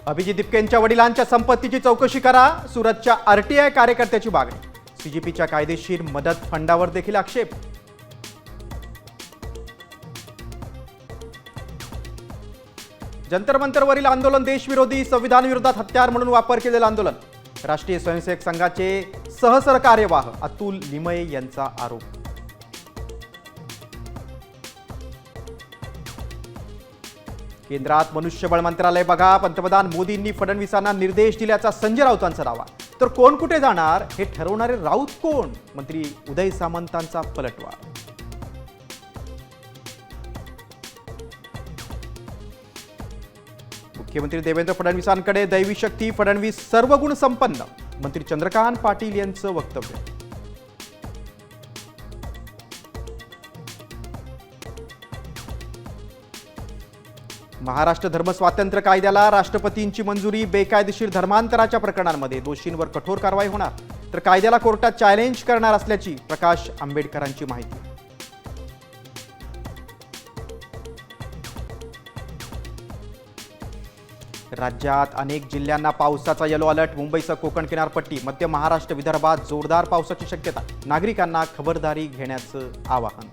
अभिजित दिपकेंच्या वडिलांच्या संपत्तीची चौकशी करा, सुरतच्या आरटीआय कार्यकर्त्याची मागणी. सीजीपीच्या कायदेशीर मदत फंडावर देखील आक्षेप. जंतर मंतरवरील आंदोलन देशविरोधी, संविधान विरोधात हत्यार म्हणून वापर केलेलं आंदोलन. राष्ट्रीय स्वयंसेवक संघाचे सहसरकार्यवाह अतुल लिमये यांचा आरोप. केंद्रात मनुष्यबळ मंत्रालय बघा, पंतप्रधान मोदींनी फडणवीसांना निर्देश दिल्याचा संजय राऊतांचा दावा. तर कोण कुठे जाणार हे ठरवणारे राऊत कोण? मंत्री उदय सामंतांचा पलटवार. मुख्यमंत्री देवेंद्र फडणवीसांकडे दैवी शक्ती, फडणवीस सर्व गुण संपन्न. मंत्री चंद्रकांत पाटील यांचं वक्तव्य. महाराष्ट्र धर्मस्वातंत्र्य कायद्याला राष्ट्रपतींची मंजुरी. बेकायदेशीर धर्मांतराच्या प्रकरणांमध्ये दोषींवर कठोर कारवाई होणार. तर कायद्याला कोर्टात चॅलेंज करणार असल्याची प्रकाश आंबेडकरांची माहिती. राज्यात अनेक जिल्ह्यांना पावसाचा येलो अलर्ट. मुंबईसह कोकण किनारपट्टी, मध्य महाराष्ट्र, विदर्भात जोरदार पावसाची शक्यता. नागरिकांना खबरदारी घेण्याचं आवाहन.